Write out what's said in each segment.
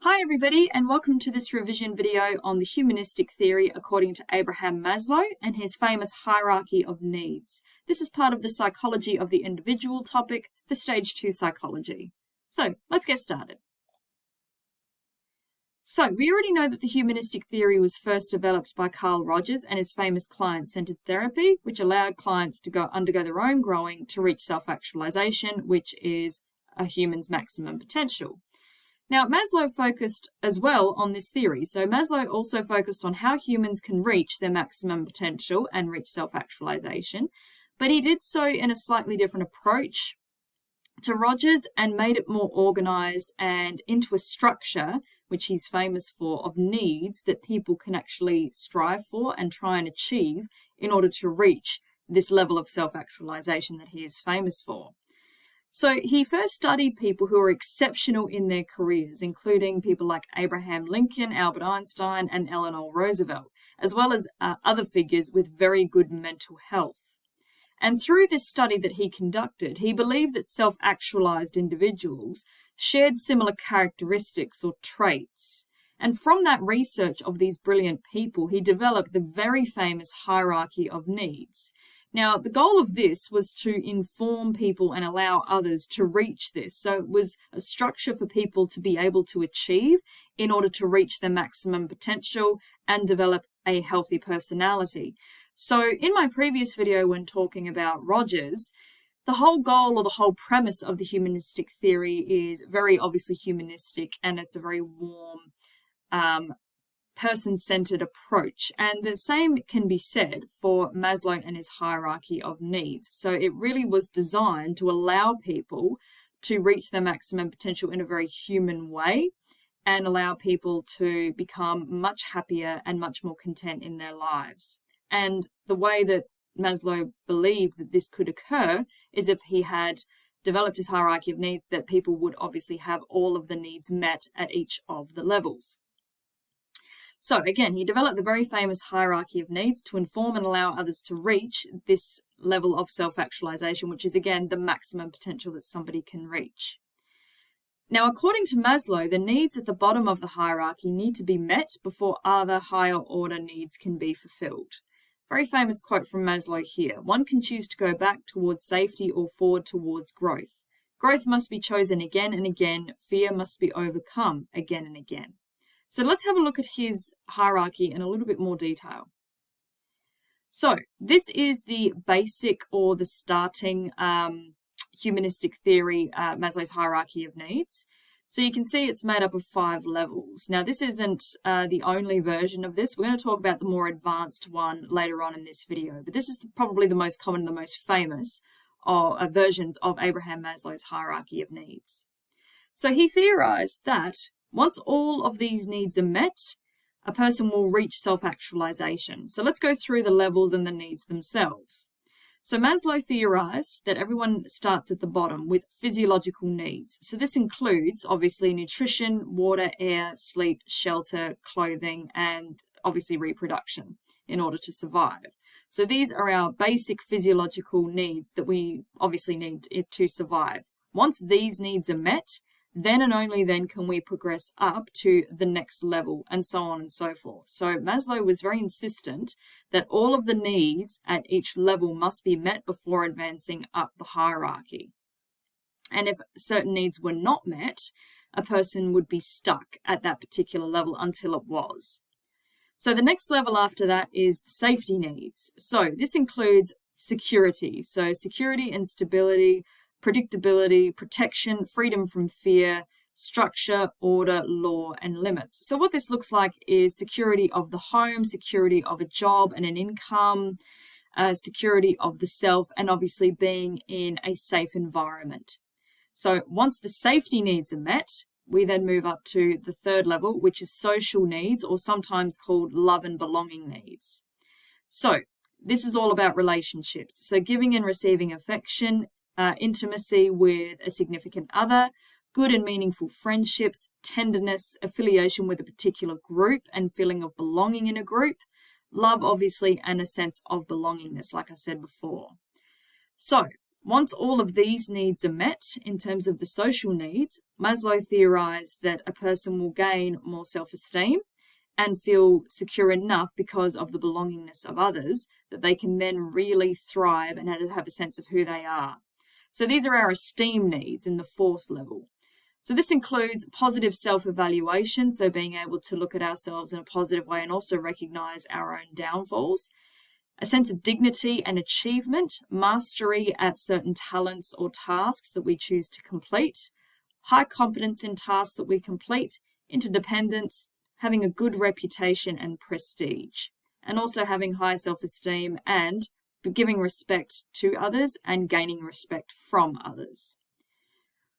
Hi everybody, and welcome to this revision video on the humanistic theory according to Abraham Maslow and his famous hierarchy of needs. This is part of the psychology of the individual topic for stage 2 psychology. So let's get started. So we already know that the humanistic theory was first developed by Carl Rogers and his famous client-centered therapy, which allowed clients to undergo their own growing to reach self-actualization, which is a human's maximum potential. Now, Maslow focused as well on this theory. So Maslow also focused on how humans can reach their maximum potential and reach self-actualization, but he did so in a slightly different approach to Rogers and made it more organized and into a structure, which he's famous for, of needs that people can actually strive for and try and achieve in order to reach this level of self-actualization that he is famous for. So he first studied people who were exceptional in their careers, including people like Abraham Lincoln, Albert Einstein, and Eleanor Roosevelt, as well as other figures with very good mental health. And through this study that he conducted, he believed that self-actualized individuals shared similar characteristics or traits. And from that research of these brilliant people, he developed the very famous hierarchy of needs. Now, the goal of this was to inform people and allow others to reach this. So it was a structure for people to be able to achieve in order to reach their maximum potential and develop a healthy personality. So in my previous video when talking about Rogers, the whole goal or the whole premise of the humanistic theory is very obviously humanistic, and it's a very warm, person-centered approach. And the same can be said for Maslow and his hierarchy of needs. So it really was designed to allow people to reach their maximum potential in a very human way and allow people to become much happier and much more content in their lives. And the way that Maslow believed that this could occur is if he had developed his hierarchy of needs, that people would obviously have all of the needs met at each of the levels. So again, he developed the very famous hierarchy of needs to inform and allow others to reach this level of self-actualization, which is again the maximum potential that somebody can reach. Now, according to Maslow, the needs at the bottom of the hierarchy need to be met before other higher order needs can be fulfilled. Very famous quote from Maslow here. One can choose to go back towards safety or forward towards growth. Growth must be chosen again and again. Fear must be overcome again and again. So let's have a look at his hierarchy in a little bit more detail. So this is the basic or the starting humanistic theory, Maslow's hierarchy of needs. So you can see it's made up of 5 levels. Now this isn't the only version of this. We're going to talk about the more advanced one later on in this video, but this is probably the most common and the most famous versions of Abraham Maslow's hierarchy of needs. So he theorized that once all of these needs are met, a person will reach self-actualization. So let's go through the levels and the needs themselves. So Maslow theorized that everyone starts at the bottom with physiological needs. So this includes obviously nutrition, water, air, sleep, shelter, clothing, and obviously reproduction in order to survive. So these are our basic physiological needs that we obviously need to survive. Once these needs are met, then and only then can we progress up to the next level, and so on and so forth. So Maslow was very insistent that all of the needs at each level must be met before advancing up the hierarchy. And if certain needs were not met, a person would be stuck at that particular level until it was. So the next level after that is safety needs. So this includes security. So security and stability, predictability, protection, freedom from fear, structure, order, law, and limits. So what this looks like is security of the home, security of a job and an income, security of the self, and obviously being in a safe environment. So once the safety needs are met, we then move up to the 3rd level, which is social needs, or sometimes called love and belonging needs. So this is all about relationships. So giving and receiving affection, intimacy with a significant other, good and meaningful friendships, tenderness, affiliation with a particular group and feeling of belonging in a group, love obviously, and a sense of belongingness, like I said before. So Once all of these needs are met in terms of the social needs, Maslow theorized that a person will gain more self-esteem and feel secure enough because of the belongingness of others that they can then really thrive and have a sense of who they are. So these are our esteem needs in the fourth level. So this includes positive self-evaluation, so being able to look at ourselves in a positive way and also recognize our own downfalls. A sense of dignity and achievement, mastery at certain talents or tasks that we choose to complete, high competence in tasks that we complete, interdependence, having a good reputation and prestige, and also having high self-esteem and giving respect to others and gaining respect from others.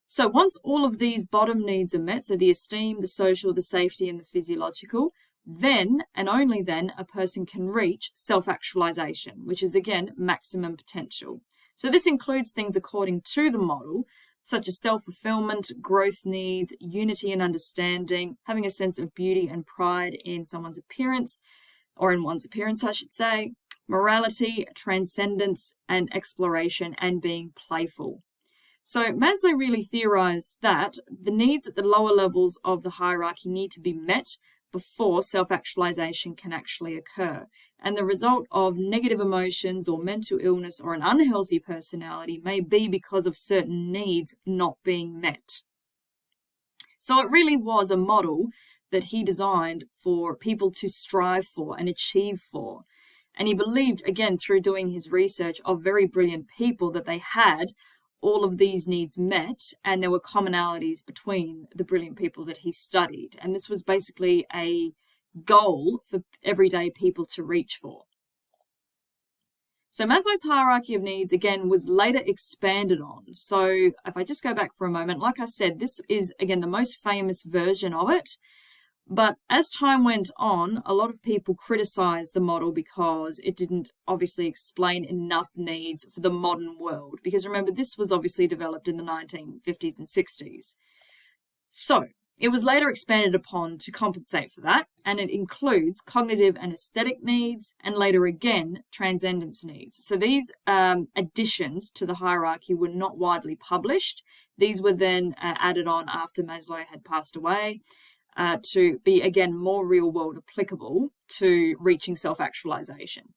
So once all of these bottom needs are met, so the esteem, the social, the safety, and the physiological, then and only then a person can reach self-actualization, which is again maximum potential. So this includes things according to the model, such as self-fulfillment, growth needs, unity and understanding, having a sense of beauty and pride in someone's appearance, or in one's appearance, I should say, morality, transcendence and exploration, and being playful. So Maslow really theorized that the needs at the lower levels of the hierarchy need to be met before self-actualization can actually occur. And the result of negative emotions or mental illness or an unhealthy personality may be because of certain needs not being met. So it really was a model that he designed for people to strive for and achieve for. And he believed, again, through doing his research of very brilliant people, that they had all of these needs met, and there were commonalities between the brilliant people that he studied. And this was basically a goal for everyday people to reach for. So Maslow's hierarchy of needs, again, was later expanded on. So if I just go back for a moment, like I said, this is, again, the most famous version of it. But as time went on, a lot of people criticized the model because it didn't obviously explain enough needs for the modern world. Because remember, this was obviously developed in the 1950s and 60s. So it was later expanded upon to compensate for that, and it includes cognitive and aesthetic needs, and later again, transcendence needs. So these additions to the hierarchy were not widely published. These were then added on after Maslow had passed away. To be, again, more real-world applicable to reaching self-actualization.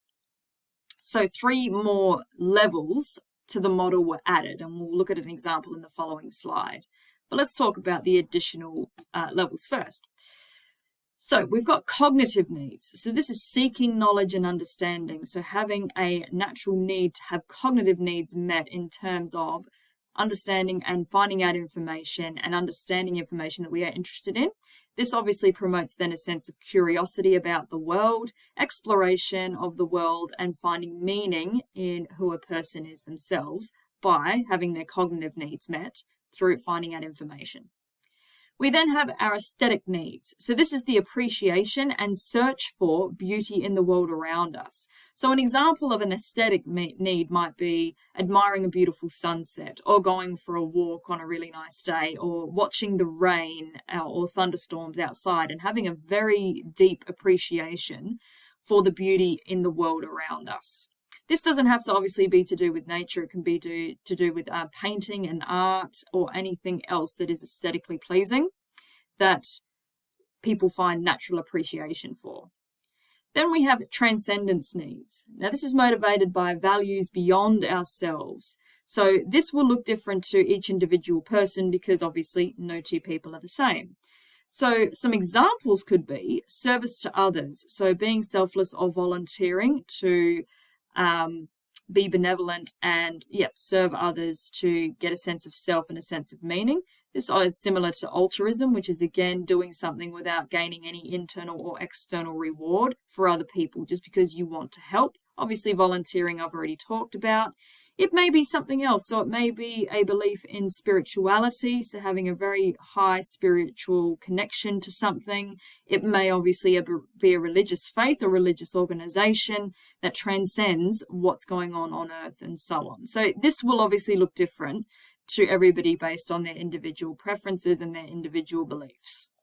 So 3 more levels to the model were added, and we'll look at an example in the following slide. But let's talk about the additional levels first. So we've got cognitive needs. So this is seeking knowledge and understanding. So having a natural need to have cognitive needs met in terms of understanding and finding out information and understanding information that we are interested in. This obviously promotes then a sense of curiosity about the world, exploration of the world, and finding meaning in who a person is themselves by having their cognitive needs met through finding out information. We then have our aesthetic needs. So this is the appreciation and search for beauty in the world around us. So an example of an aesthetic need might be admiring a beautiful sunset, or going for a walk on a really nice day, or watching the rain or thunderstorms outside and having a very deep appreciation for the beauty in the world around us. This doesn't have to obviously be to do with nature. It can be to do with painting and art or anything else that is aesthetically pleasing that people find natural appreciation for. Then we have transcendence needs. Now this is motivated by values beyond ourselves. So this will look different to each individual person because obviously no two people are the same. So some examples could be service to others. So being selfless or volunteering to be benevolent and serve others to get a sense of self and a sense of meaning. This is similar to altruism, which is again doing something without gaining any internal or external reward for other people, just because you want to help. Obviously volunteering I've already talked about. It may be something else. So it may be a belief in spirituality, so having a very high spiritual connection to something. It may obviously be a religious faith or religious organization that transcends what's going on earth and so on. So this will obviously look different to everybody based on their individual preferences and their individual beliefs.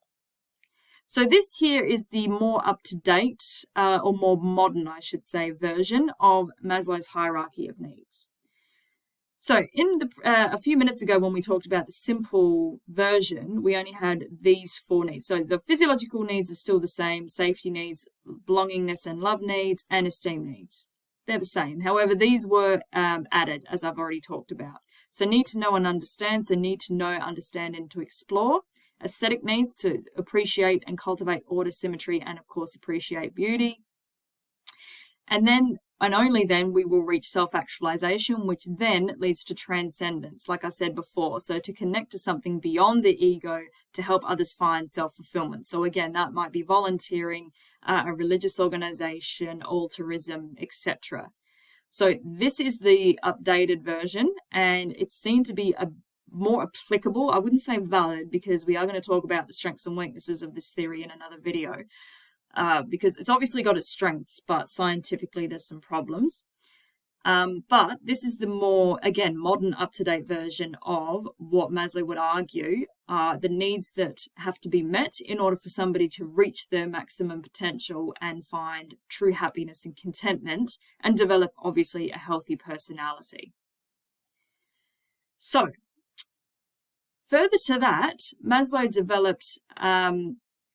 So this here is the more up-to-date or more modern, I should say, version of Maslow's hierarchy of needs. So in a few minutes ago when we talked about the simple version, we only had these 4 needs. So the physiological needs are still the same: safety needs, belongingness and love needs, and esteem needs. They're the same. However, these were added, as I've already talked about. So need to know and understand. So need to know, understand, and to explore. Aesthetic needs, to appreciate and cultivate order, symmetry, and of course appreciate beauty. And then, and only then, we will reach self-actualization, which then leads to transcendence, like I said before. So to connect to something beyond the ego to help others find self-fulfillment. So again, that might be volunteering, a religious organization, altruism, etc. So this is the updated version, and it's seen to be a more applicable, I wouldn't say valid, because we are going to talk about the strengths and weaknesses of this theory in another video. Because it's obviously got its strengths, but scientifically there's some problems. But this is the more, again, modern, up-to-date version of what Maslow would argue are the needs that have to be met in order for somebody to reach their maximum potential and find true happiness and contentment and develop, obviously, a healthy personality. So, further to that, Maslow developed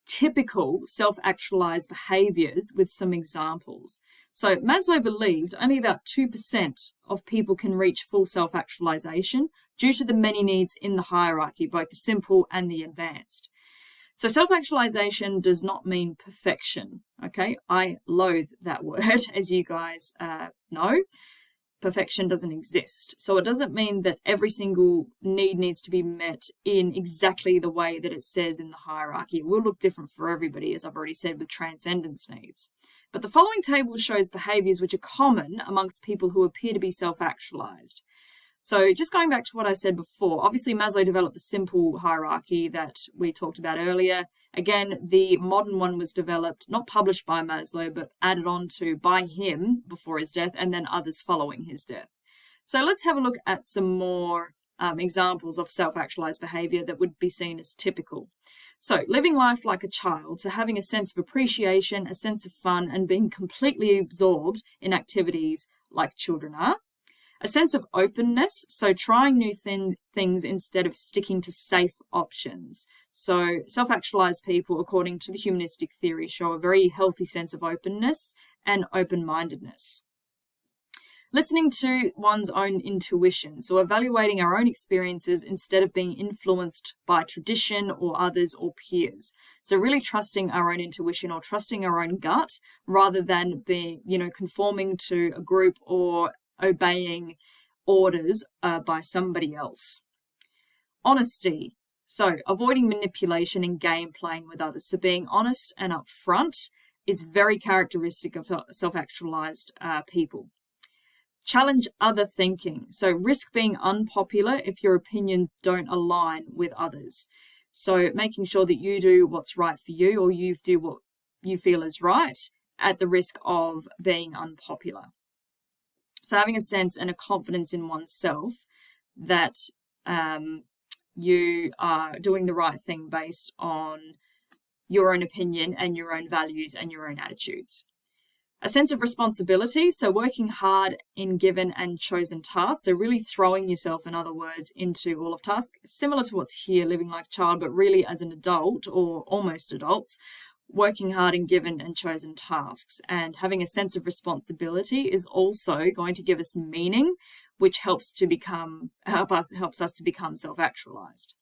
typical self-actualized behaviors with some examples. So Maslow believed only about 2% of people can reach full self-actualization due to the many needs in the hierarchy, both the simple and the advanced. So self-actualization does not mean perfection, okay? I loathe that word, as you guys know. Perfection doesn't exist. So it doesn't mean that every single need needs to be met in exactly the way that it says in the hierarchy. It will look different for everybody, as I've already said, with transcendence needs. But the following table shows behaviors which are common amongst people who appear to be self-actualized. So just going back to what I said before, obviously Maslow developed the simple hierarchy that we talked about earlier. Again, the modern one was developed, not published by Maslow, but added on to by him before his death, and then others following his death. So let's have a look at some more examples of self-actualized behavior that would be seen as typical. So living life like a child, so having a sense of appreciation, a sense of fun, and being completely absorbed in activities like children are. A sense of openness, so trying new things instead of sticking to safe options. So self-actualized people, according to the humanistic theory, show a very healthy sense of openness and open-mindedness. Listening to one's own intuition, so evaluating our own experiences instead of being influenced by tradition or others or peers. So really trusting our own intuition or trusting our own gut rather than being, conforming to a group or obeying orders by somebody else. Honesty, so avoiding manipulation and game playing with others. So being honest and upfront is very characteristic of self-actualized people. Challenge other thinking, so risk being unpopular if your opinions don't align with others. So making sure that you do what's right for you, or you do what you feel is right at the risk of being unpopular. So having a sense and a confidence in oneself that you are doing the right thing based on your own opinion and your own values and your own attitudes. A sense of responsibility, so working hard in given and chosen tasks, so really throwing yourself, in other words, into all of tasks, similar to what's here, living like a child, but really as an adult or almost adults, working hard in given and chosen tasks. And having a sense of responsibility is also going to give us meaning, which helps us to become self-actualized.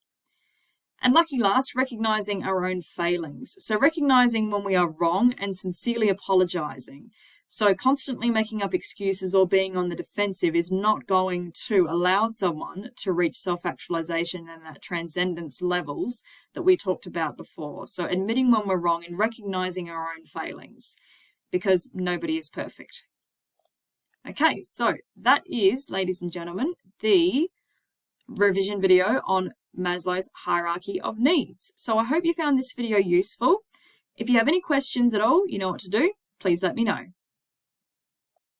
And lucky last, recognizing our own failings. So recognizing when we are wrong and sincerely apologizing. So constantly making up excuses or being on the defensive is not going to allow someone to reach self-actualization and that transcendence levels that we talked about before. So admitting when we're wrong and recognizing our own failings, because nobody is perfect. Okay, so that is, ladies and gentlemen, the revision video on Maslow's hierarchy of needs. So I hope you found this video useful. If you have any questions at all, you know what to do. Please let me know.